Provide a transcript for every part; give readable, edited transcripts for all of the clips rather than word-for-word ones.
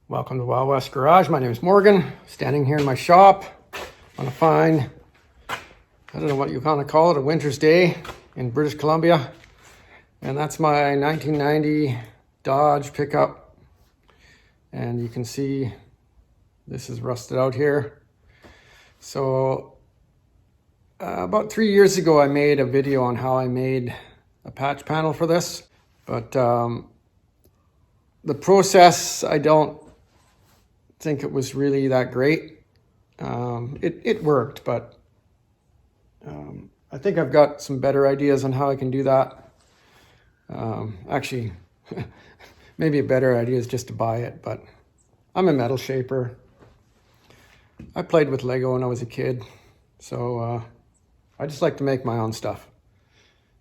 Welcome to Wild West Garage. My name is Morgan, standing here in my shop on a fine, I don't know what you kind of call it, a winter's day in British Columbia. And that's my 1990 Dodge pickup. And you can see this is rusted out here. So about 3 years ago, I made a video on how I made a patch panel for this. But the process, I don't think it was really that great. It worked, but I think I've got some better ideas on how I can do that. Actually, maybe a better idea is just to buy it, but I'm a metal shaper. I played with Lego when I was a kid, so I just like to make my own stuff.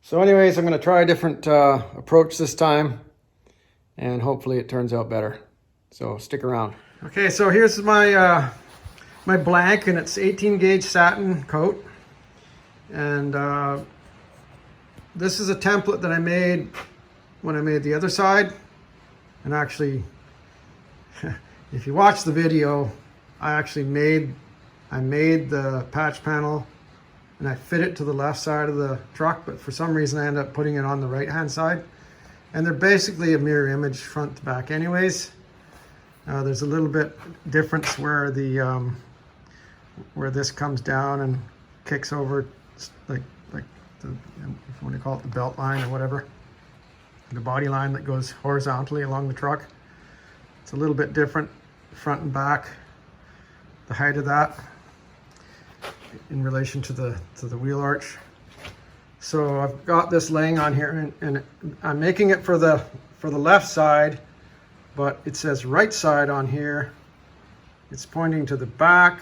So anyways, I'm going to try a different approach this time, and hopefully it turns out better. So stick around. Okay, so here's my my blank, and it's 18 gauge satin coat. And this is a template that I made when I made the other side. And actually, if you watch the video, I made the patch panel and I fit it to the left side of the truck, but for some reason I ended up putting it on the right hand side. And they're basically a mirror image front to back anyways. There's a little bit difference where the where this comes down and kicks over, like the, if you want to call it the belt line or whatever, the body line that goes horizontally along the truck. It's a little bit different front and back, the height of that in relation to the wheel arch. So I've got this laying on here, and I'm making it for the left side, but it says right side on here. It's pointing to the back,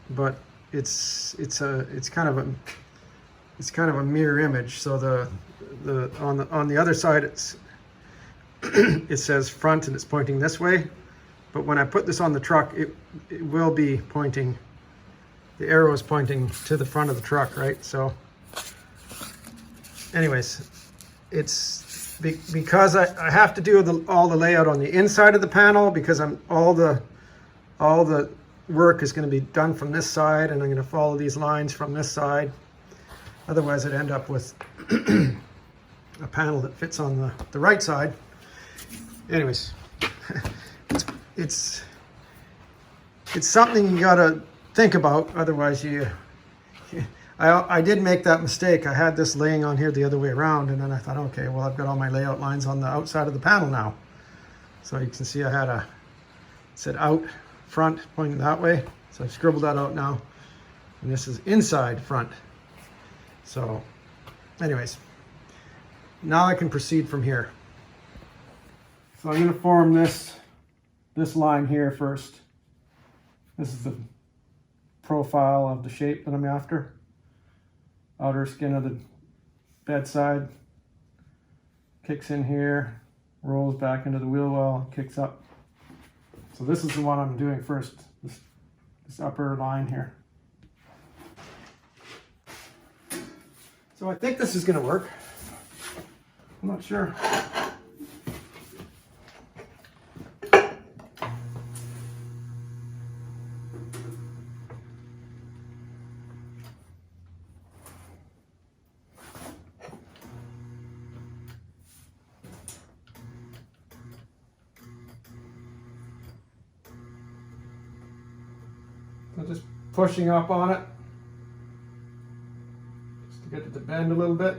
but it's kind of a mirror image. So on the other side it says front and it's pointing this way, but when I put this on the truck, it will be pointing. The arrow is pointing to the front of the truck, right? So anyways, it's because I have to do all the layout on the inside of the panel, because all the work is going to be done from this side, and I'm going to follow these lines from this side. Otherwise I'd end up with a panel that fits on the right side. Anyways, it's something you gotta think about. Otherwise I did make that mistake. I had this laying on here the other way around, and then I thought, okay, well, I've got all my layout lines on the outside of the panel now. So you can see I had it said out front pointing that way. So I've scribbled that out now. And this is inside front. So anyways, now I can proceed from here. So I'm going to form this line here first. This is the profile of the shape that I'm after. Outer skin of the bedside, kicks in here, rolls back into the wheel well, kicks up. So this is the one I'm doing first, this upper line here. So I think this is going to work. I'm not sure. So just pushing up on it, just to get it to bend a little bit.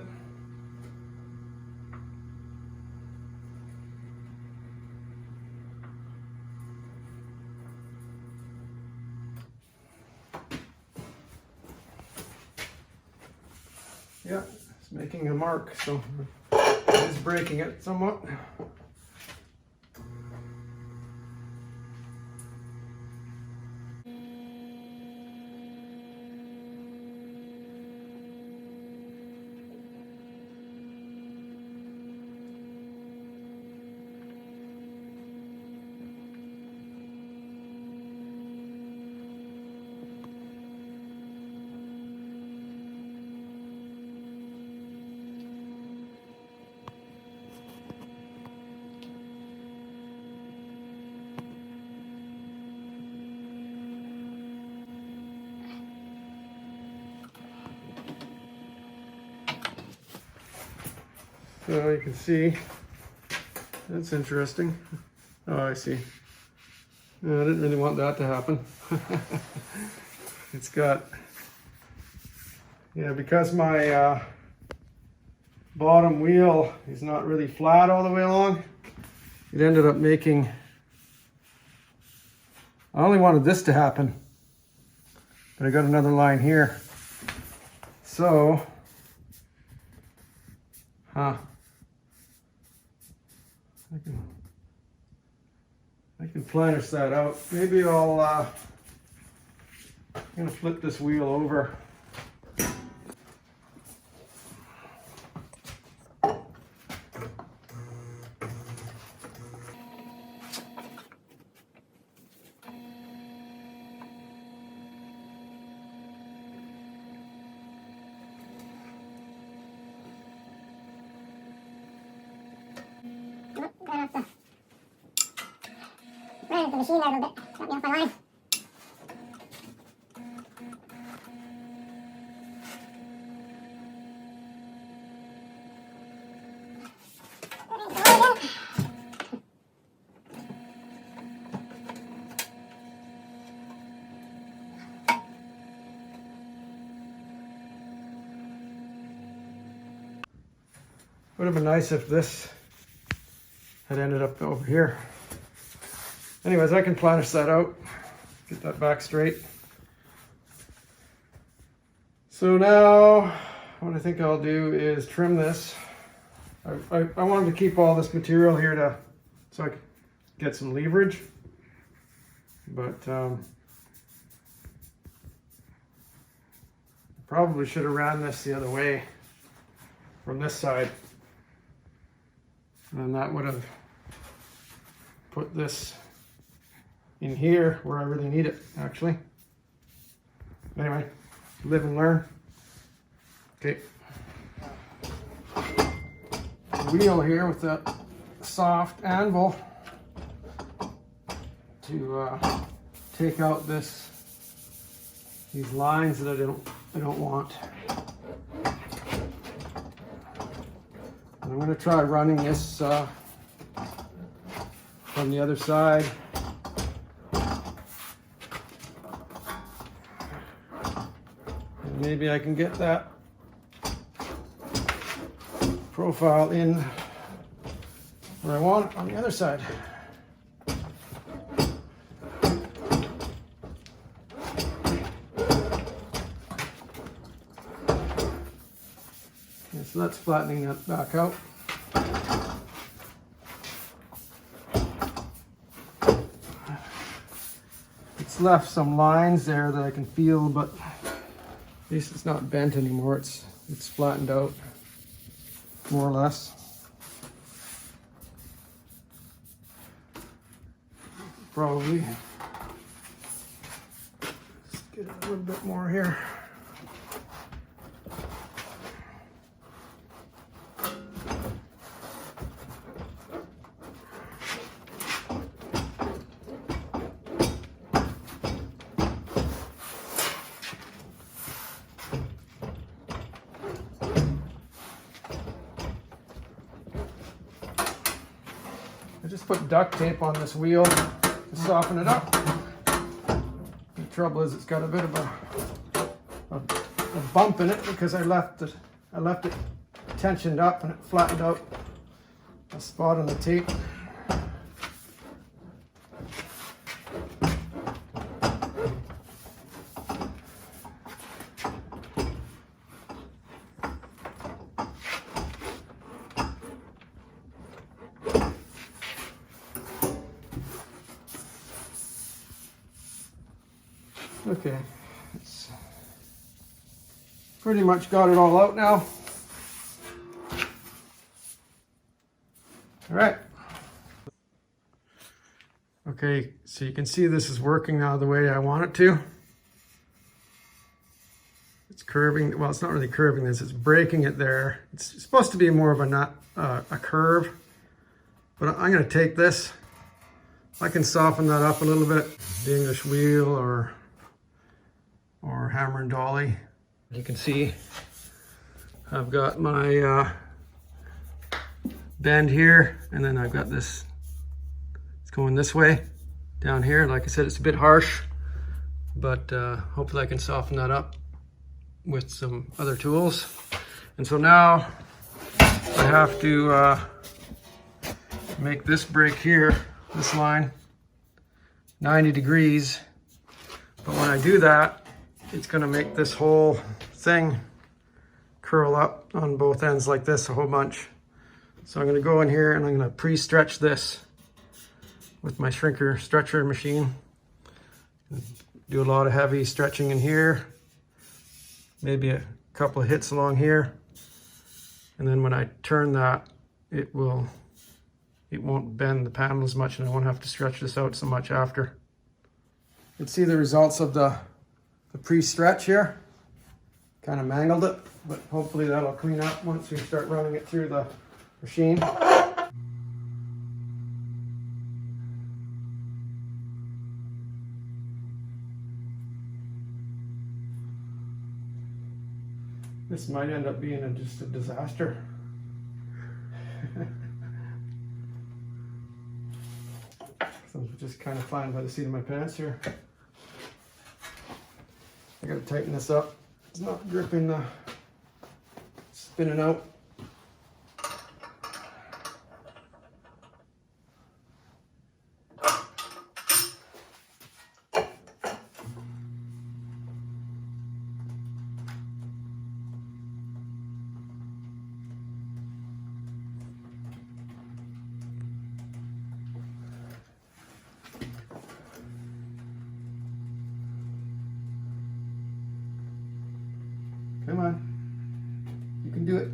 Yeah, it's making a mark, so it's breaking it somewhat. So you can see, that's interesting. Oh, I see. No, I didn't really want that to happen. It's got, yeah, because my bottom wheel is not really flat all the way along, it ended up making, I only wanted this to happen, but I got another line here. So, I can planish that out. Maybe I'm gonna flip this wheel over. Ran into the machine there a little bit, got me off my line. Would have been nice if this had ended up over here. Anyways, I can planish that out, get that back straight. So now what I think I'll do is trim this. I wanted to keep all this material here so I could get some leverage, but probably should have ran this the other way from this side, and that would have put this in here where I really need it, actually. Anyway, live and learn. Okay. Wheel here with that soft anvil to take out these lines that I don't want. And I'm going to try running this from the other side. And maybe I can get that profile in where I want it on the other side. Okay, so that's flattening that back out. It's left some lines there that I can feel, but at least it's not bent anymore. It's flattened out, more or less. Probably just get a little bit more here. I just put duct tape on this wheel to soften it up. The trouble is it's got a bit of a bump in it because I left it tensioned up and it flattened out a spot on the tape. Okay, it's pretty much got it all out now. All right. Okay, so you can see this is working now the way I want it to. It's curving, well, it's not really curving this, it's breaking it there. It's supposed to be more of a curve, but I'm gonna take this. I can soften that up a little bit. The English wheel or hammer and dolly. You can see I've got my bend here, and then I've got this, it's going this way down here. Like I said, it's a bit harsh, but hopefully I can soften that up with some other tools. And so now I have to make this break here, this line, 90 degrees. But when I do that, it's gonna make this whole thing curl up on both ends like this a whole bunch. So I'm gonna go in here and I'm gonna pre-stretch this with my shrinker stretcher machine. Do a lot of heavy stretching in here, maybe a couple of hits along here. And then when I turn that, it won't bend the panel as much, and I won't have to stretch this out so much after. You can see the results of the pre-stretch here. Kind of mangled it, but hopefully that'll clean up once we start running it through the machine. This might end up being just a disaster. So I'm just kind of flying by the seat of my pants here. I gotta tighten this up. It's not gripping the spinning out. Come on, you can do it.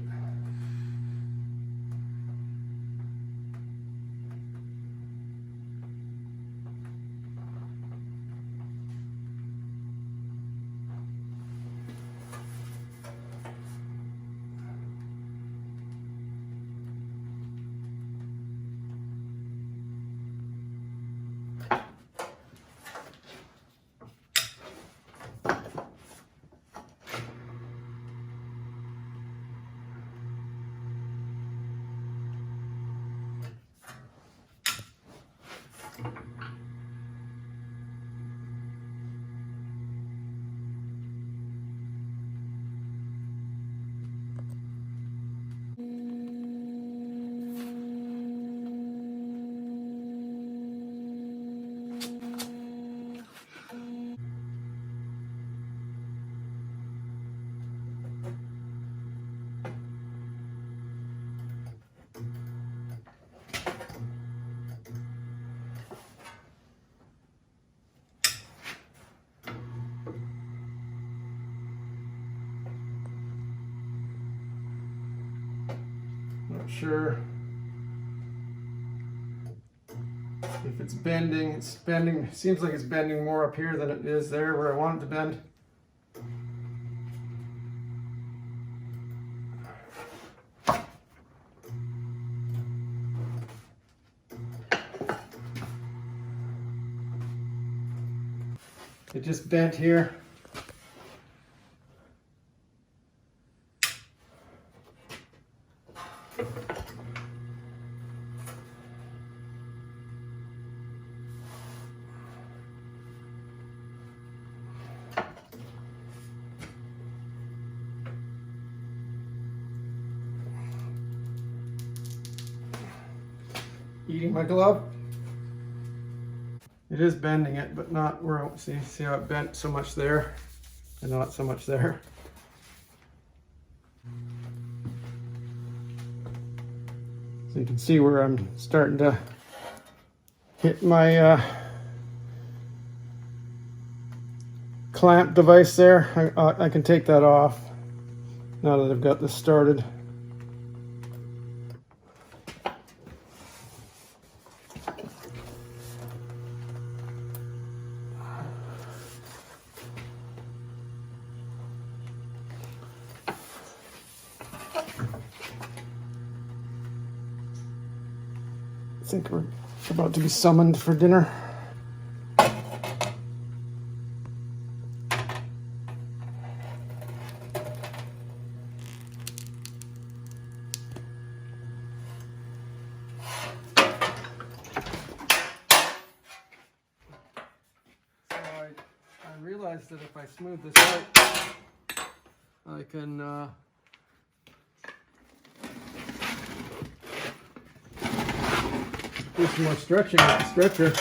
Not sure if it's bending. It's bending, seems like it's bending more up here than it is there where I want it to bend. It just bent here. Eating my glove. It is bending it, but not where, see how it bent so much there and not so much there. So you can see where I'm starting to hit my clamp device there. I can take that off now that I've got this started. I think we're about to be summoned for dinner. realized that if I smooth this out, I can do some more stretching with the stretcher.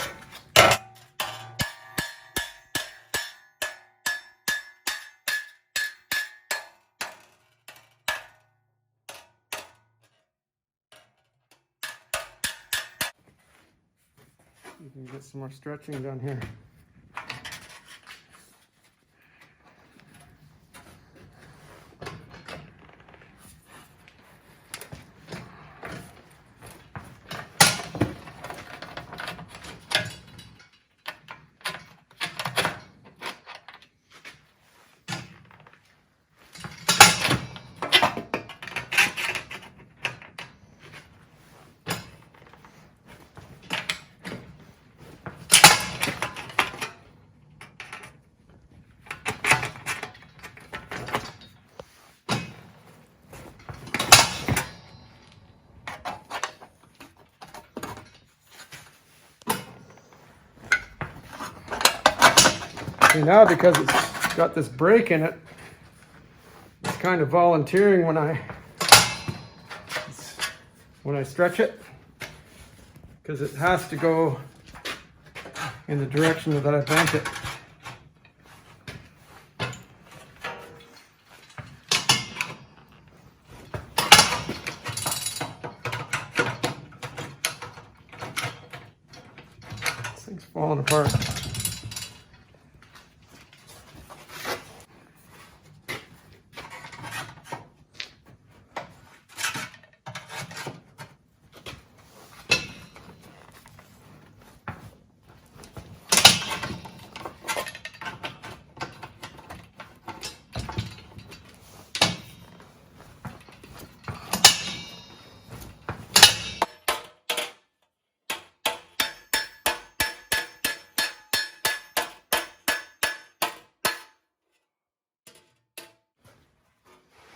You can get some more stretching done here. See, now because it's got this break in it, it's kind of volunteering when I stretch it, because it has to go in the direction that I bent it. This thing's falling apart.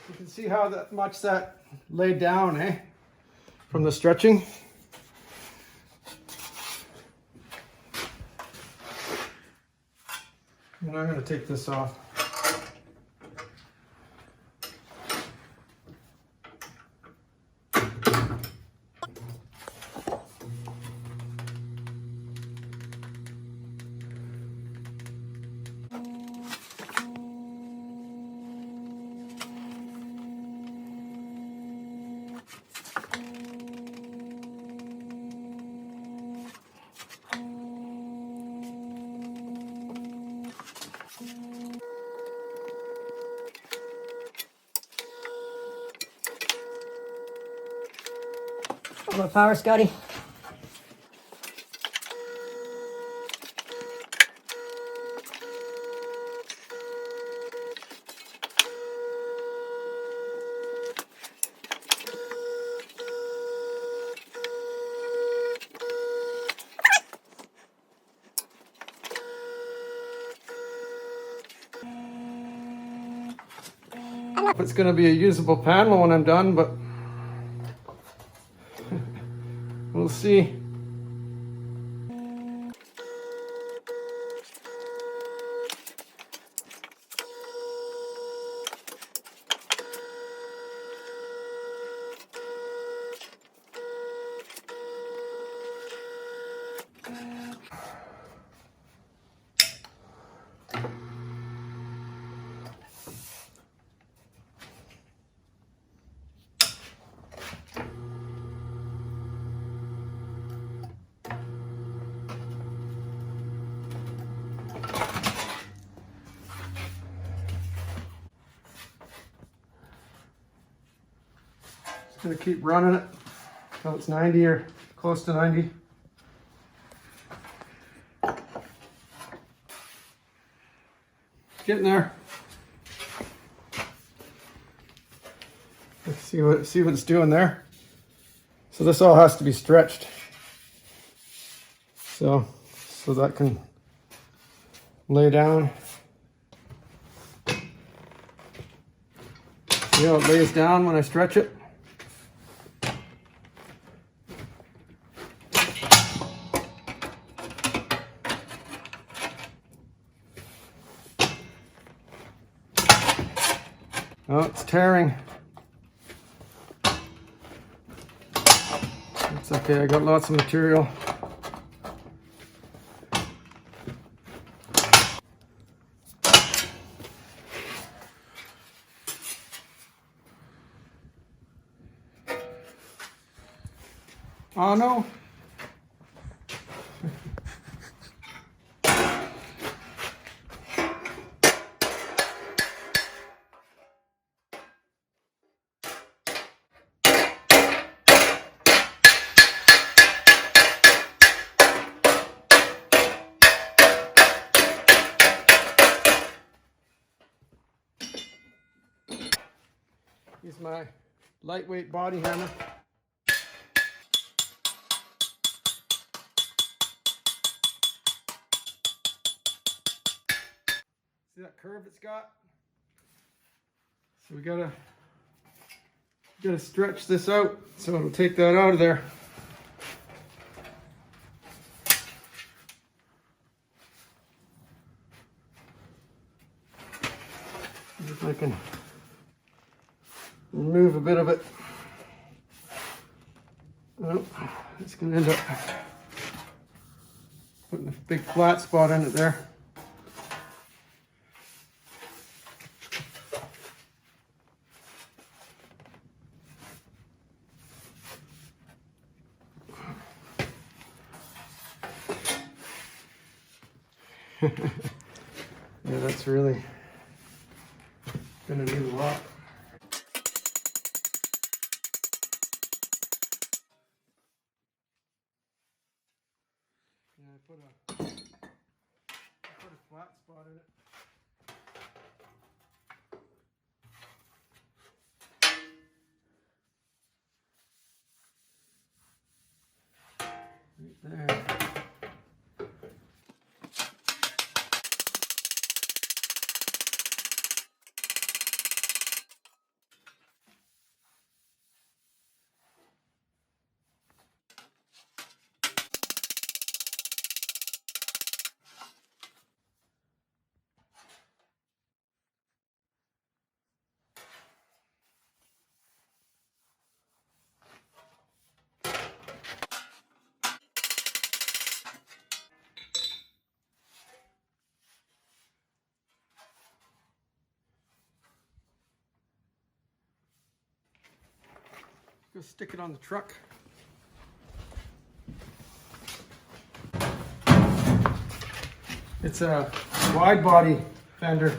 You can see how much that laid down, from the stretching. And I'm going to take this off. More power, Scotty. If it's going to be a usable panel when I'm done, but we'll see. Just going to keep running it until it's 90 or close to 90. Getting there. Let's see what it's doing there. So this all has to be stretched. So that can lay down. See how it lays down when I stretch it? Oh, it's tearing. It's okay, I got lots of material. Oh no. Use my lightweight body hammer. See that curve it's got? So we gotta stretch this out so it'll take that out of there. See if I can remove a bit of it. Oh, it's gonna end up putting a big flat spot in it there. Yeah, that's really gonna need a lot. Yeah, I put a flat spot in it. Right there. Go stick it on the truck. It's a wide body fender.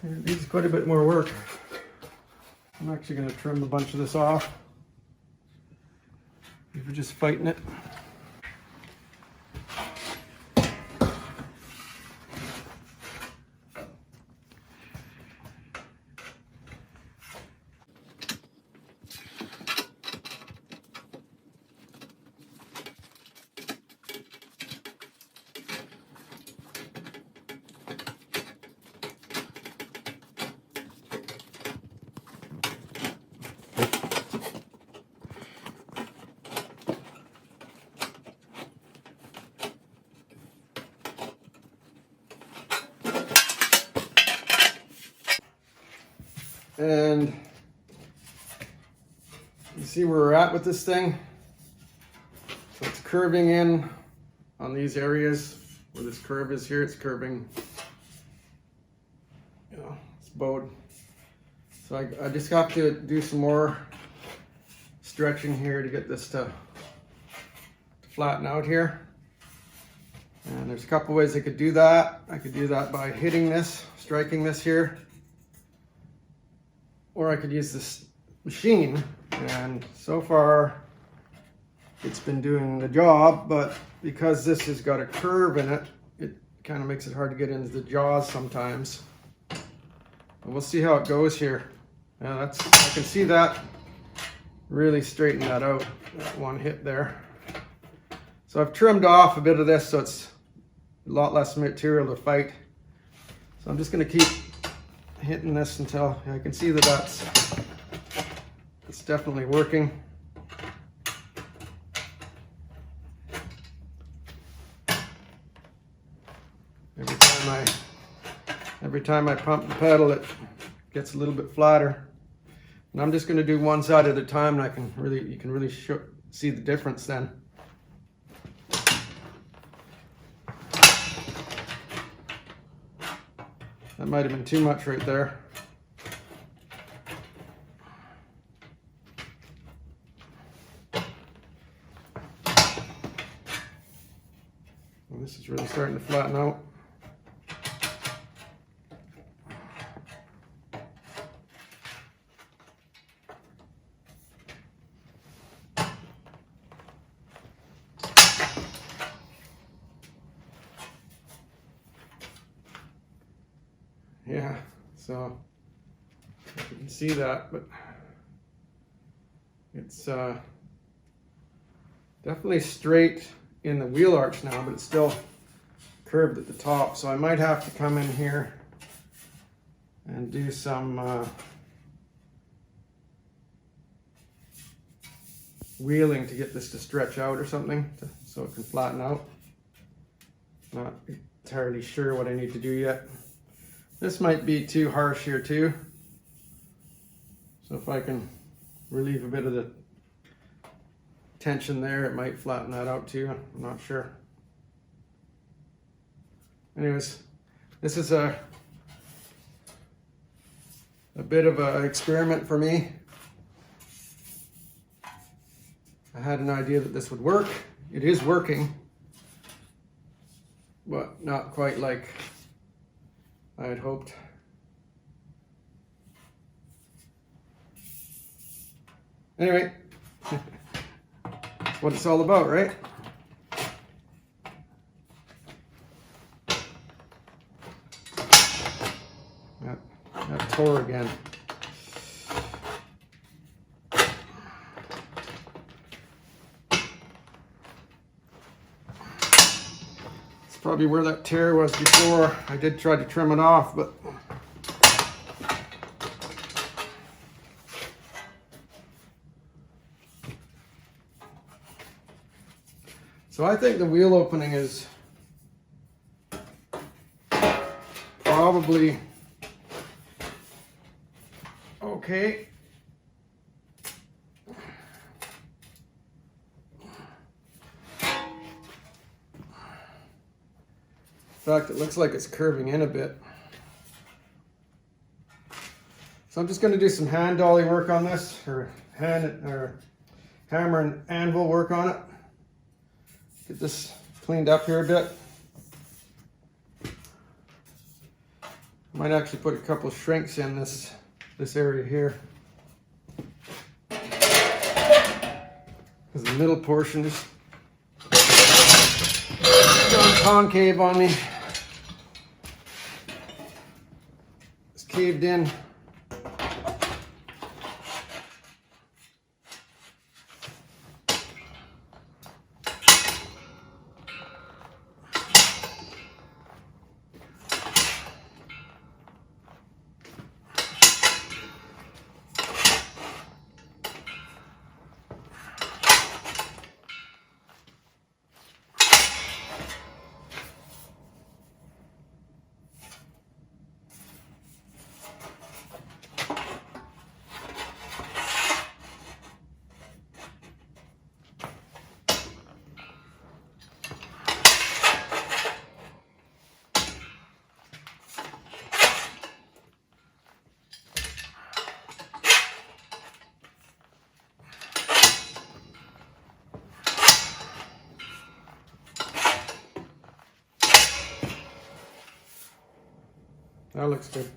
It needs quite a bit more work. I'm actually going to trim a bunch of this off. If we're just fighting it. And you see where we're at with this thing. So it's curving in on these areas where this curve is here. It's curving, you know, it's bowed. So I just have to do some more stretching here to get this to flatten out here. And there's a couple ways I could do that. I could do that by hitting this, striking this here. Or I could use this machine, and so far it's been doing the job, but because this has got a curve in it, it kind of makes it hard to get into the jaws sometimes. But we'll see how it goes here. I can see that really straighten that out, that one hit there. So I've trimmed off a bit of this so it's a lot less material to fight. So I'm just going to keep hitting this until I can see that it's definitely working. Every time I pump the pedal, it gets a little bit flatter. And I'm just going to do one side at a time, and you can really see the difference then. That might have been too much right there. And this is really starting to flatten out. Yeah, so you can see that, but it's definitely straight in the wheel arch now, but it's still curved at the top. So I might have to come in here and do some wheeling to get this to stretch out or something, so it can flatten out. Not entirely sure what I need to do yet. This might be too harsh here too. So if I can relieve a bit of the tension there, it might flatten that out too. I'm not sure. Anyways, this is a bit of an experiment for me. I had an idea that this would work. It is working, but not quite like I had hoped. Anyway, that's what it's all about, right? That tore again. Probably where that tear was before. I did try to trim it off, but so I think the wheel opening is probably okay. In fact, it looks like it's curving in a bit. So I'm just going to do some hand dolly work on this, or hammer and anvil work on it. Get this cleaned up here a bit. Might actually put a couple of shrinks in this area here, because the middle portion is gone concave on me. It's caved in. That looks good.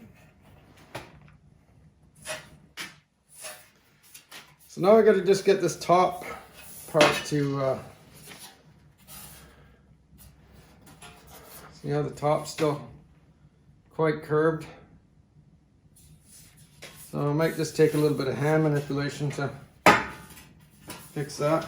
So now I got to just get this top part to see how the top's still quite curved. So I might just take a little bit of hand manipulation to fix that.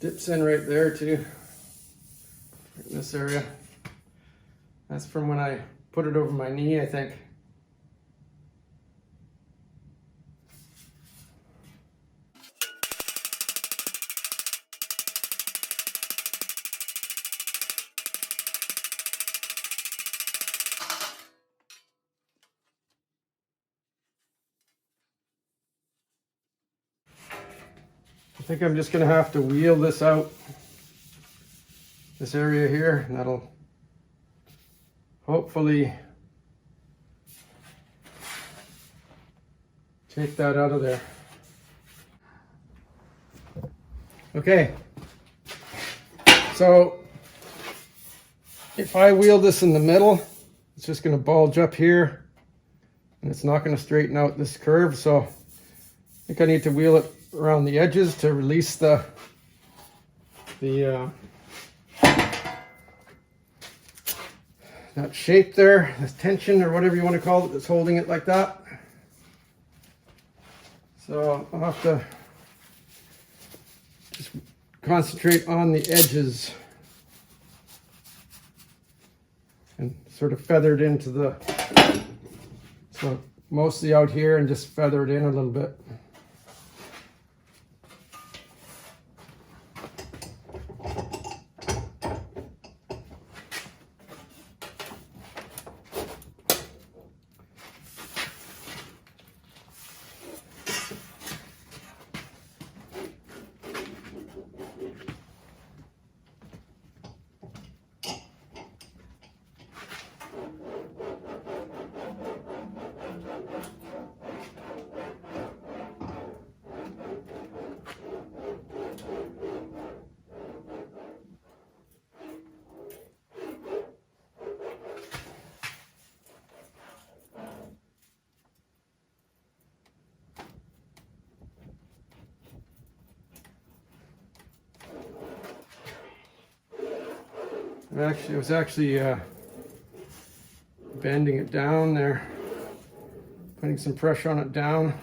Dips in right there too, in this area. That's from when I put it over my knee, I think. I think I'm just going to have to wheel this out, this area here, and that'll hopefully take that out of there. Okay, so if I wheel this in the middle, it's just going to bulge up here, and it's not going to straighten out this curve, so I think I need to wheel it around the edges to release that shape there, this tension or whatever you want to call it that's holding it like that. So I'll have to just concentrate on the edges and sort of feather it into the, so mostly out here, and just feather it in a little bit. Actually, I was actually bending it down there, putting some pressure on it down.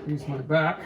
Use my back.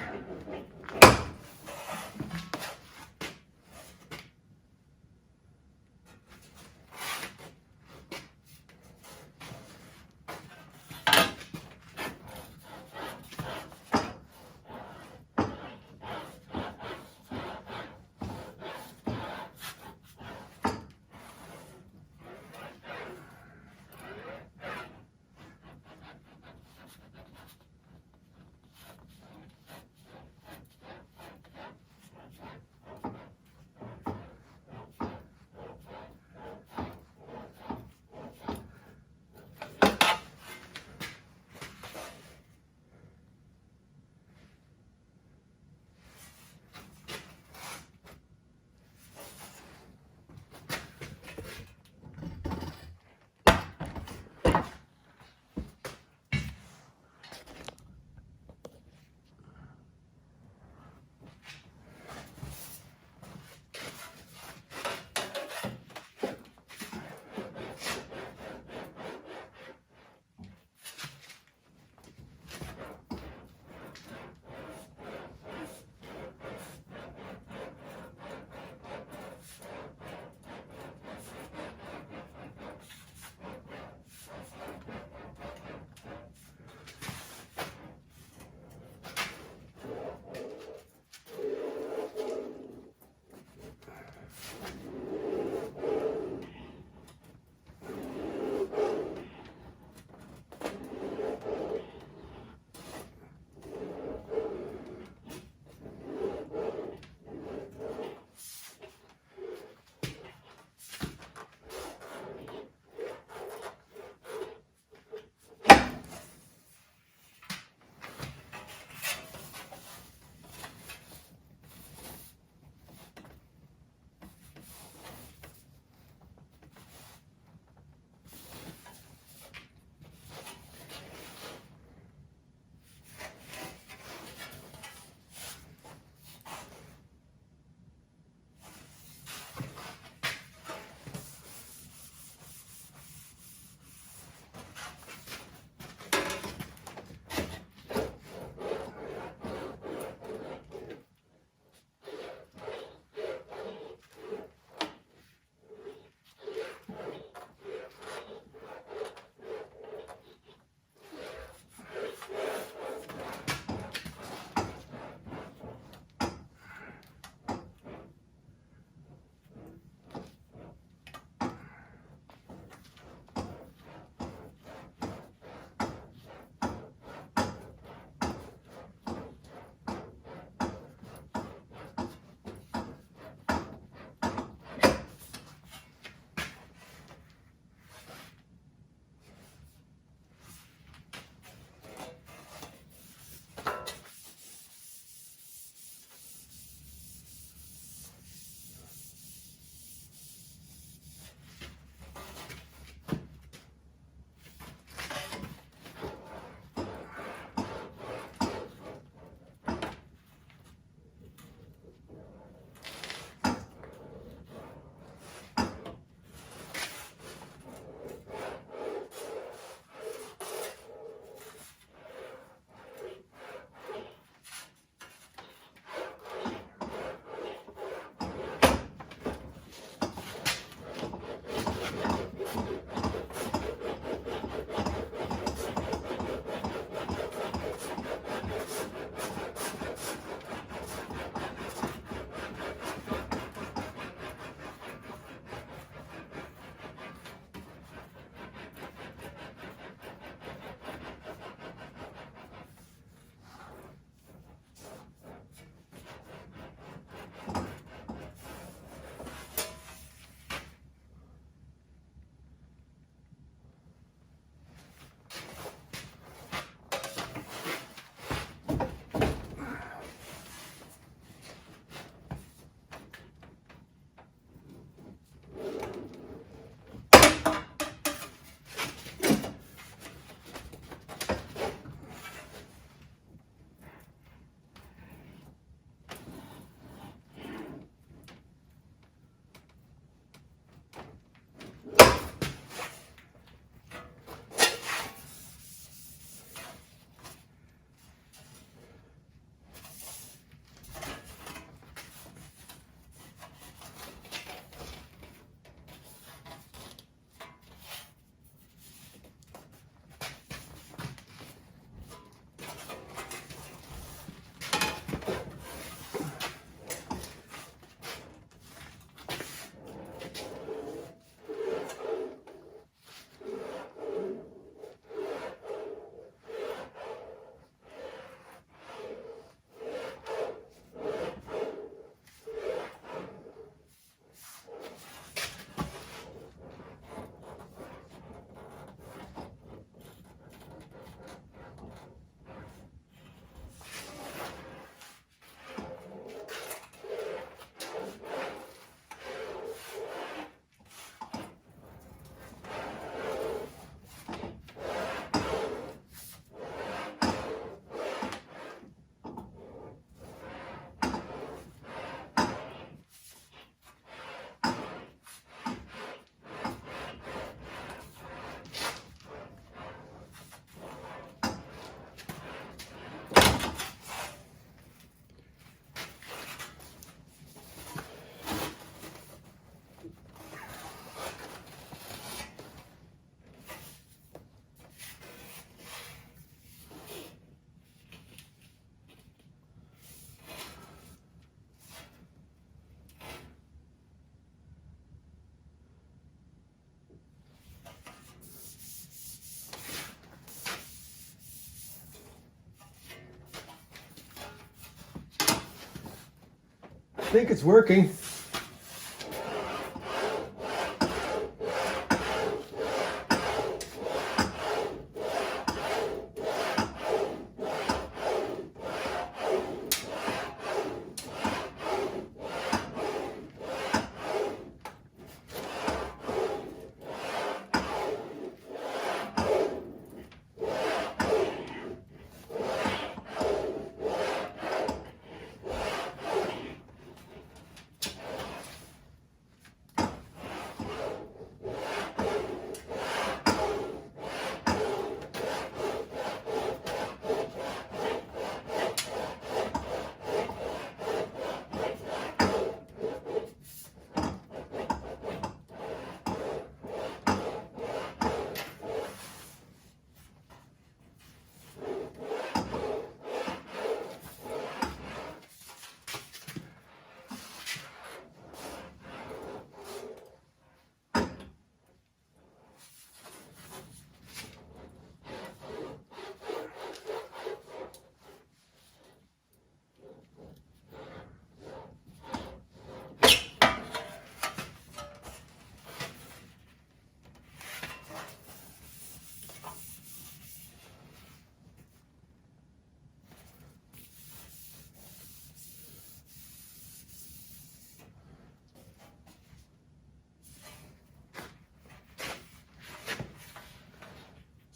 think it's working.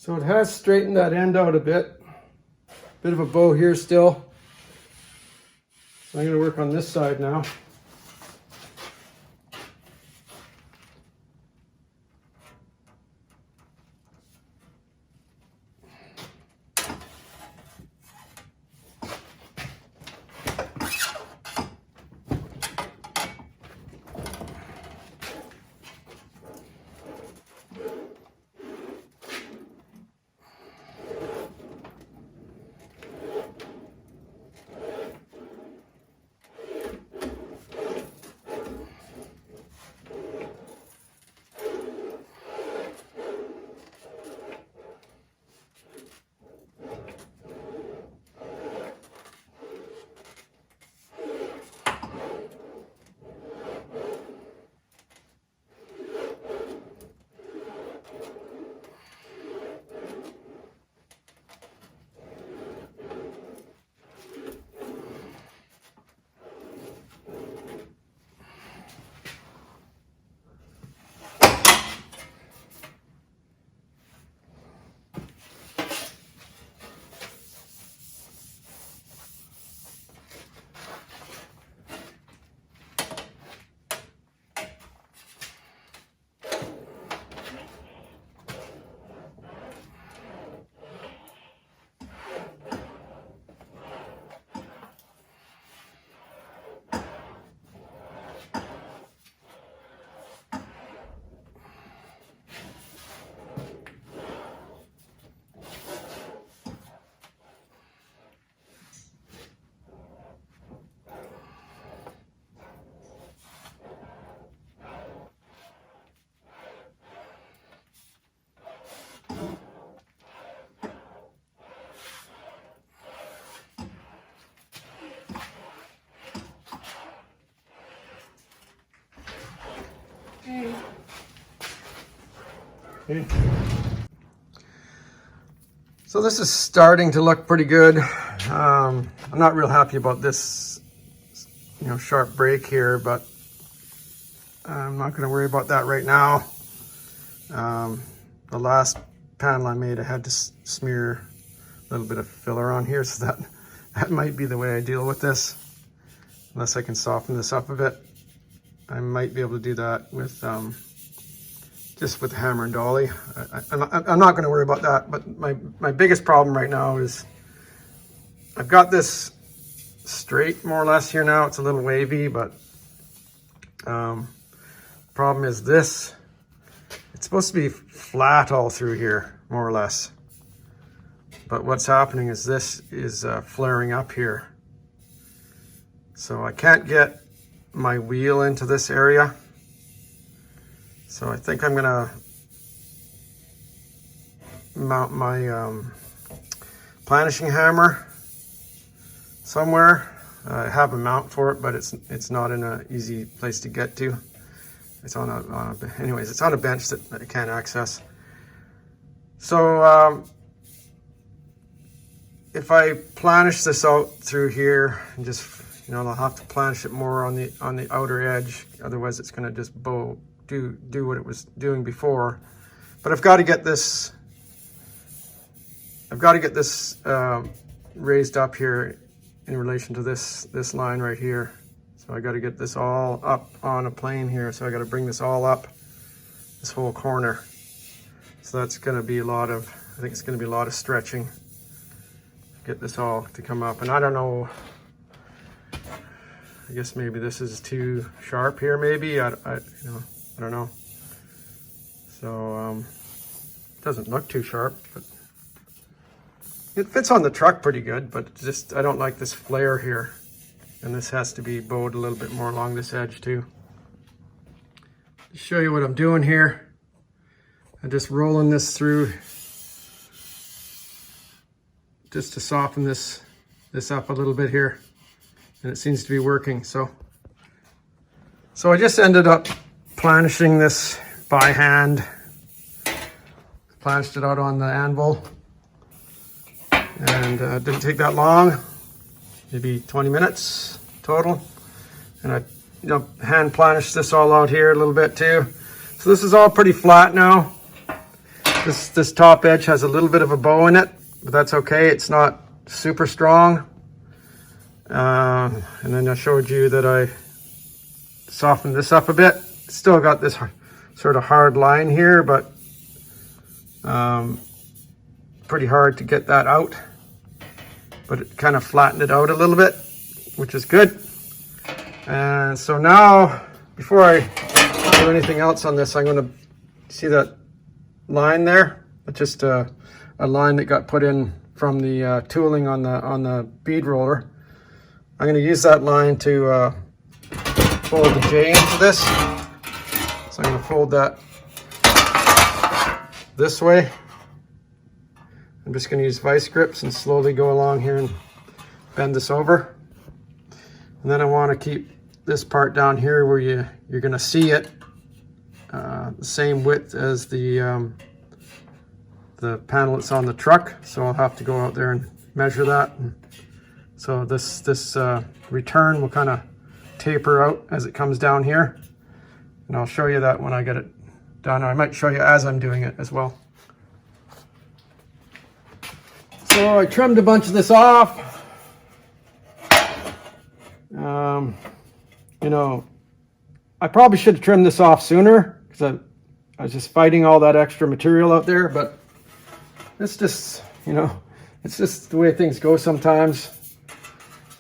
So it has straightened that end out a bit. Bit of a bow here still. So I'm going to work on this side now. Okay. So this is starting to look pretty good. I'm not real happy about this, sharp break here, but I'm not going to worry about that right now. The last panel I made, I had to smear a little bit of filler on here, so that might be the way I deal with this. Unless I can soften this up a bit, I might be able to do that with just with the hammer and dolly. I'm not going to worry about that, but my biggest problem right now is I've got this straight more or less here now. It's a little wavy, but problem is this. It's supposed to be flat all through here, more or less. But what's happening is this is flaring up here. So I can't get my wheel into this area. So I think I'm gonna mount my planishing hammer somewhere. I have a mount for it, but it's not in an easy place to get to. It's on anyways, it's on a bench that I can't access. So if I planish this out through here and just, I'll have to planish it more on the outer edge. Otherwise, it's going to just do what it was doing before. But I've got to get this. Raised up here in relation to this line right here. So I got to get this all up on a plane here. So I got to bring this all up, this whole corner. So that's going to be I think it's going to be a lot of stretching to get this all to come up. And I don't know, I guess maybe this is too sharp here, maybe. I don't know. So it doesn't look too sharp, but it fits on the truck pretty good, but just I don't like this flare here. And this has to be bowed a little bit more along this edge too. To show you what I'm doing here, I'm just rolling this through just to soften this up a little bit here. And it seems to be working. So I just ended up planishing this by hand. Planished it out on the anvil. And it didn't take that long, maybe 20 minutes total. And I hand planished this all out here a little bit too. So this is all pretty flat now. This top edge has a little bit of a bow in it, but that's okay. It's not super strong. And then I showed you that I softened this up a bit. Still got this sort of hard line here, but pretty hard to get that out. But it kind of flattened it out a little bit, which is good. And so now, before I do anything else on this, I'm going to see that line there. It's just a line that got put in from the tooling on the bead roller. I'm going to use that line to fold the J into this. So I'm going to fold that this way. I'm just going to use vice grips and slowly go along here and bend this over. And then I want to keep this part down here where you're going to see it the same width as the panel that's on the truck. So I'll have to go out there and measure that. And so this return will kind of taper out as it comes down here. And I'll show you that when I get it done. I might show you as I'm doing it as well. So I trimmed a bunch of this off. I probably should have trimmed this off sooner because I was just fighting all that extra material out there, but it's just, it's just the way things go sometimes.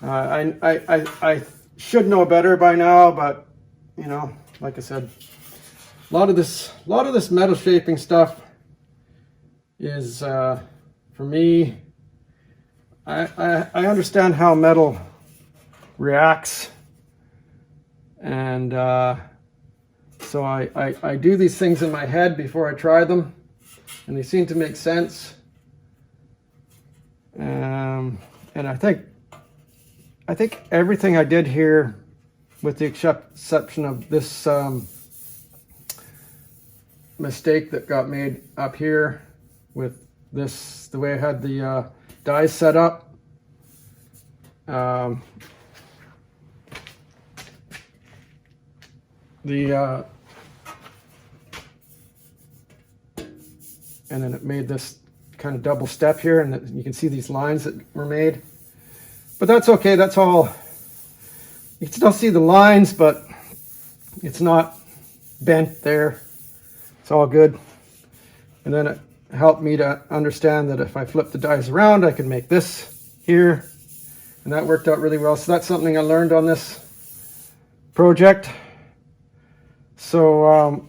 I should know better by now, but like I said, a lot of this metal shaping stuff is for me. I understand how metal reacts, and so I do these things in my head before I try them, and they seem to make sense. And I think everything I did here, with the exception of this mistake that got made up here with this, the way I had the dies set up. And then it made this kind of double step here, and you can see these lines that were made. But that's okay, that's all. You can still see the lines, but it's not bent there. It's all good. And then it helped me to understand that if I flip the dies around, I can make this here. And that worked out really well. So that's something I learned on this project. So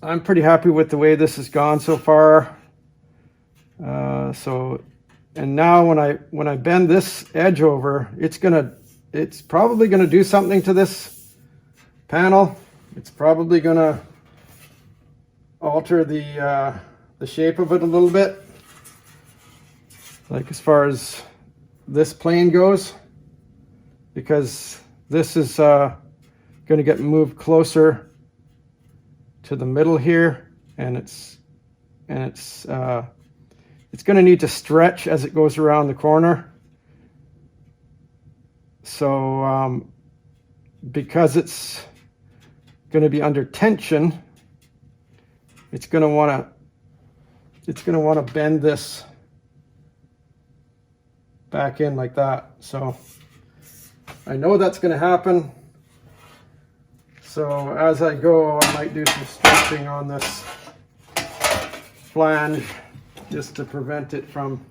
I'm pretty happy with the way this has gone so far. And now when I bend this edge over, it's probably gonna do something to this panel. It's probably gonna alter the shape of it a little bit. Like as far as this plane goes, because this is going to get moved closer to the middle here, and it's going to need to stretch as it goes around the corner. So because it's going to be under tension, it's going to want to bend this back in like that. So I know that's going to happen. So as I go, I might do some stretching on this flange just to prevent it from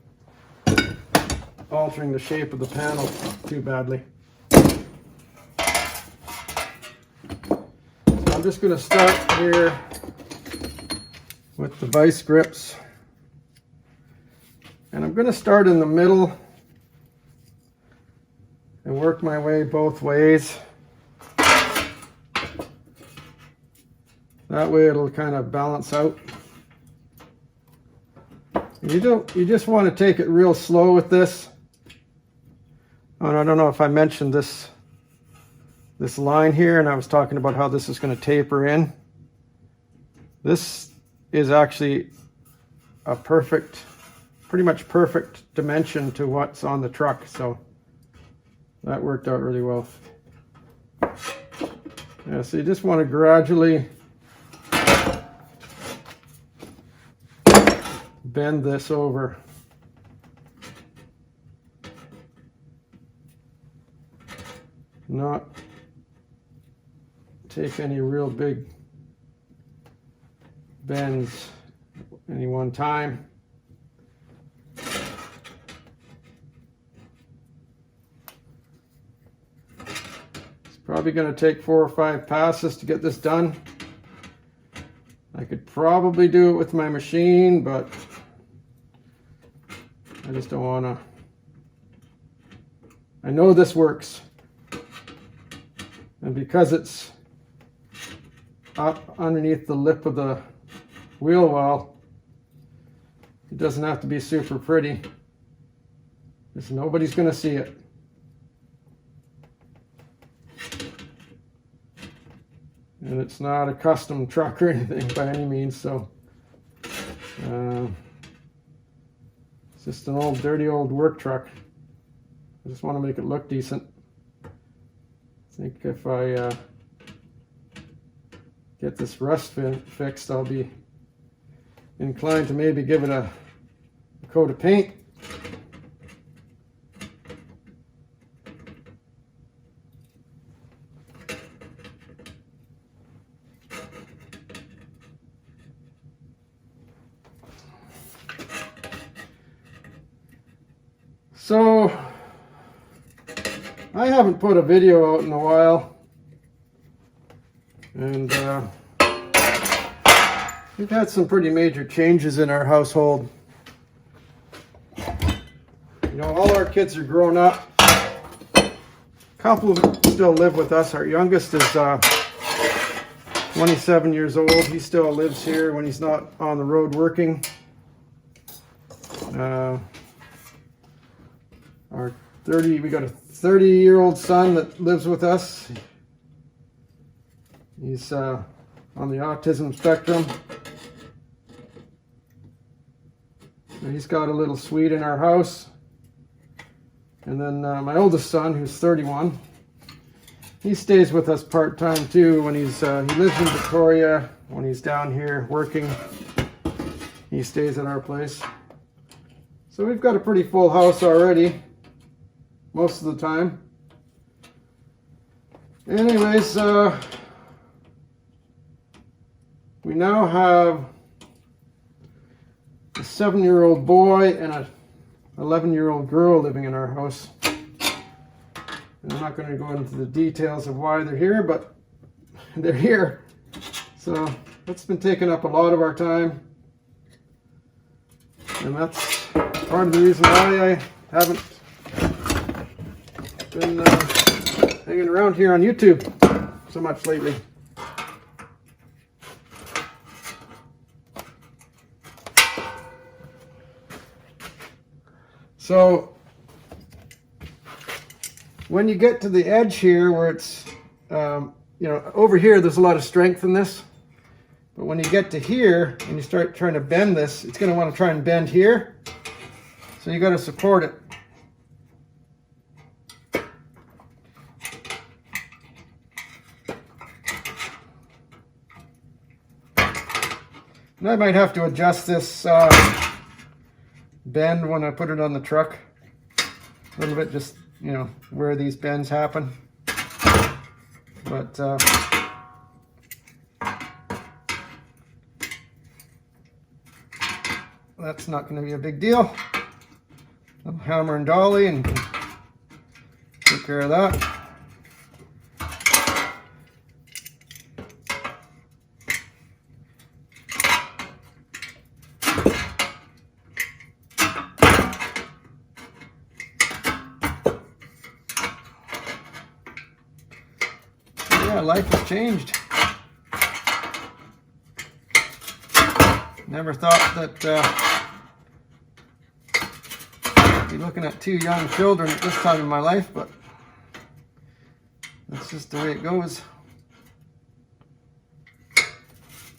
altering the shape of the panel too badly. So I'm just going to start here with the vice grips, and I'm going to start in the middle and work my way both ways. That way it'll kind of balance out. You just want to take it real slow with this. Oh, and I don't know if I mentioned this line here, and I was talking about how this is going to taper in. This is actually a pretty much perfect dimension to what's on the truck, so that worked out really well. Yeah, so you just want to gradually bend this over. Not take any real big bends any one time. It's probably going to take 4 or 5 passes to get this done. I could probably do it with my machine, but I just don't want to. I know this works. And because it's up underneath the lip of the wheel well, it doesn't have to be super pretty, because nobody's going to see it. And it's not a custom truck or anything by any means, so it's just an old dirty old work truck. I just want to make it look decent. I think if I get this rust fixed, I'll be inclined to maybe give it a coat of paint. So I haven't put a video out in a while, and we've had some pretty major changes in our household. You know, all our kids are grown up. A couple of them still live with us. Our youngest is 27 years old. He still lives here when he's not on the road working. We got a 30-year-old son that lives with us. He's on the autism spectrum. And he's got a little suite in our house. And then my oldest son, who's 31, he stays with us part-time too. When he lives in Victoria. When he's down here working, he stays at our place. So we've got a pretty full house already, most of the time. Anyways, we now have a 7-year-old boy and a 11-year-old girl living in our house. And I'm not going to go into the details of why they're here, but they're here. So that's been taking up a lot of our time. And that's part of the reason why I haven't been hanging around here on YouTube so much lately. So when you get to the edge here where it's, over here, there's a lot of strength in this. But when you get to here and you start trying to bend this, it's going to want to try and bend here. So you got to support it. And I might have to adjust this bend when I put it on the truck. A little bit, just, where these bends happen. But that's not going to be a big deal. Little hammer and dolly and take care of that. Yeah, life has changed. Never thought that I'd be looking at 2 young children at this time in my life, but that's just the way it goes.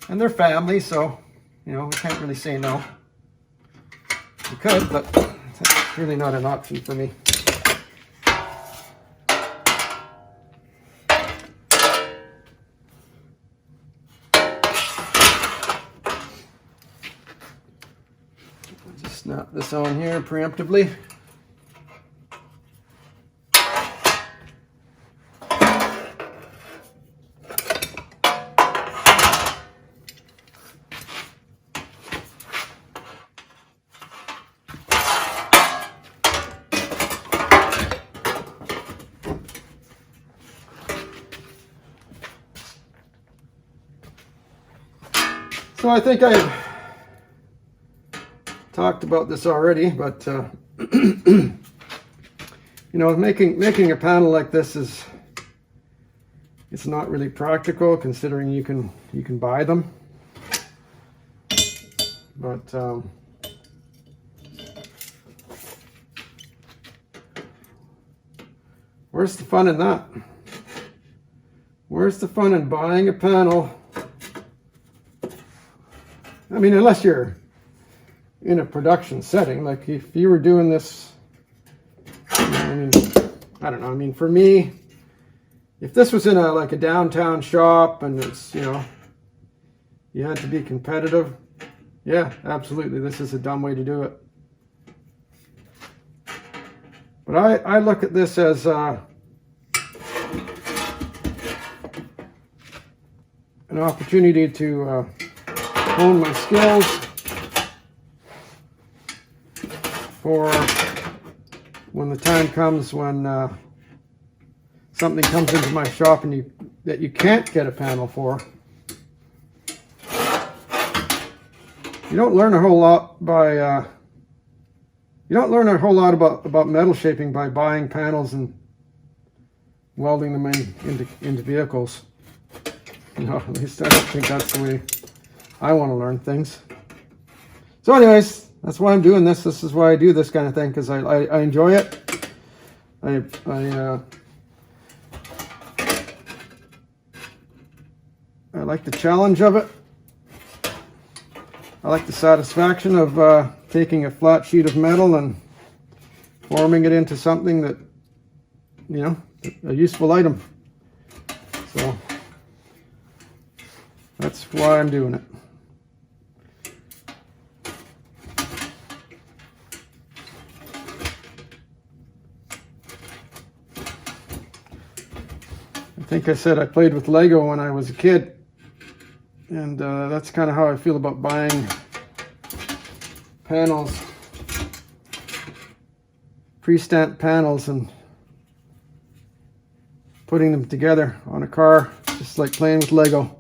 And they're family, so, we can't really say no. We could, but that's really not an option for me. Snap this on here preemptively. So I think I've talked about this already, but making a panel like this it's not really practical, considering you can buy them. But where's the fun in that? Where's the fun in buying a panel? I mean, unless you're in a production setting, like if you were doing this, I don't know. I mean, for me, if this was in a downtown shop and it's, you had to be competitive, yeah, absolutely, this is a dumb way to do it. But I look at this as an opportunity to hone my skills for when the time comes when something comes into my shop and that you can't get a panel for. You don't learn a whole lot about metal shaping by buying panels and welding them into vehicles. At least I don't think that's the way I want to learn things. So anyways, that's why I'm doing this. This is why I do this kind of thing, because I enjoy it. I like the challenge of it. I like the satisfaction of taking a flat sheet of metal and forming it into something that, a useful item. So that's why I'm doing it. I think I said I played with Lego when I was a kid, and that's kind of how I feel about buying panels, pre-stamped panels, and putting them together on a car, just like playing with Lego.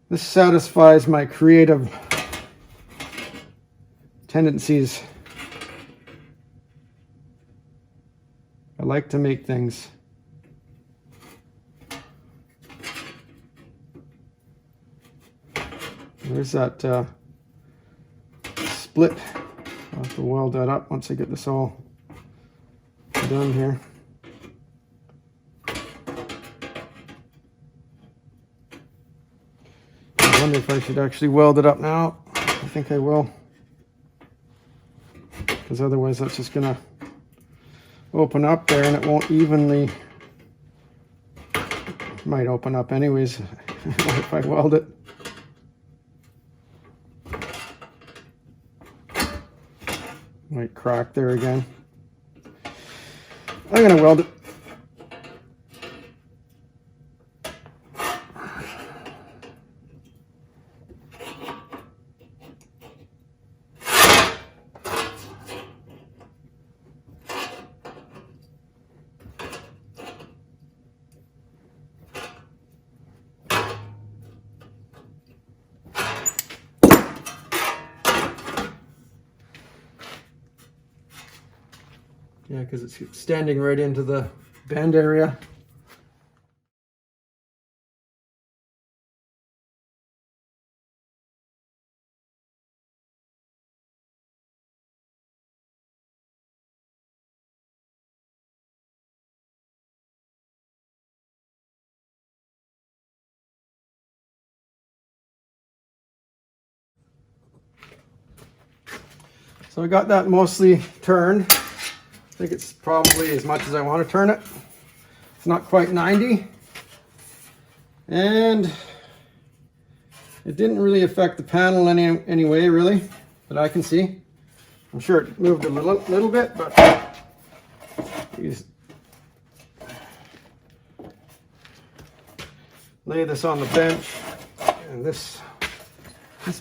This satisfies my creative tendencies. I like to make things. There's that split. I'll have to weld that up once I get this all done here. I wonder if I should actually weld it up now. I think I will, because otherwise that's just gonna open up there and it won't evenly. Might open up anyways if I weld it. Might crack there again. I'm gonna weld it. Yeah, because it's standing right into the bend area. So I got that mostly turned. I think it's probably as much as I want to turn it. It's not quite 90. And it didn't really affect the panel anyway, really, that I can see. I'm sure it moved a little bit, but lay this on the bench. And this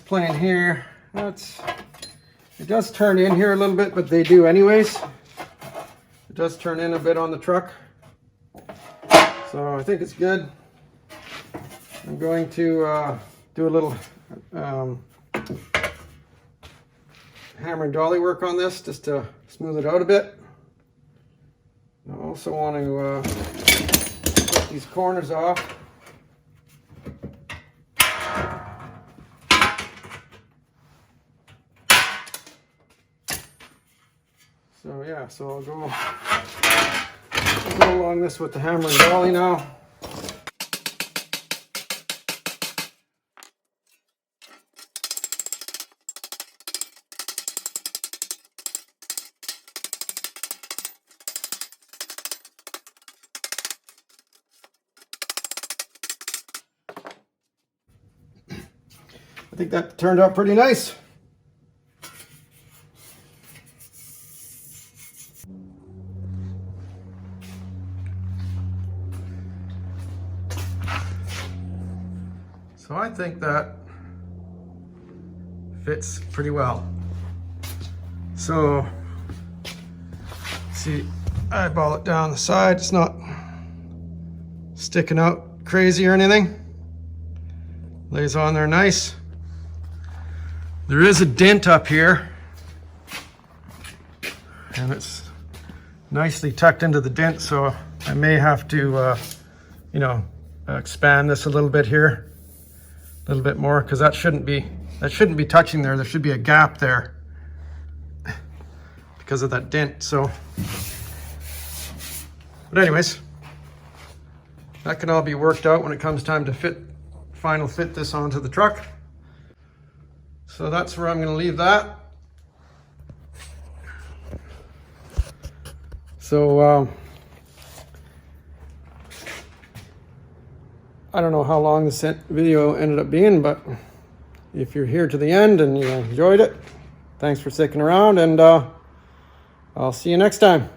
plane here, it does turn in here a little bit, but they do anyways. It does turn in a bit on the truck. So I think it's good. I'm going to do a little hammer and dolly work on this just to smooth it out a bit. I also want to put these corners off. So yeah, so I'll go along this with the hammer and dolly now. I think that turned out pretty nice. So I think that fits pretty well. So, see, eyeball it down the side. It's not sticking out crazy or anything. Lays on there nice. There is a dent up here, and it's nicely tucked into the dent, so I may have to, expand this a little bit here. A little bit more, because that shouldn't be touching there. There should be a gap there because of that dent. So, but anyways, that can all be worked out when it comes time to final fit this onto the truck. So that's where I'm going to leave that. So I don't know how long this video ended up being, but if you're here to the end and you enjoyed it, thanks for sticking around, and I'll see you next time.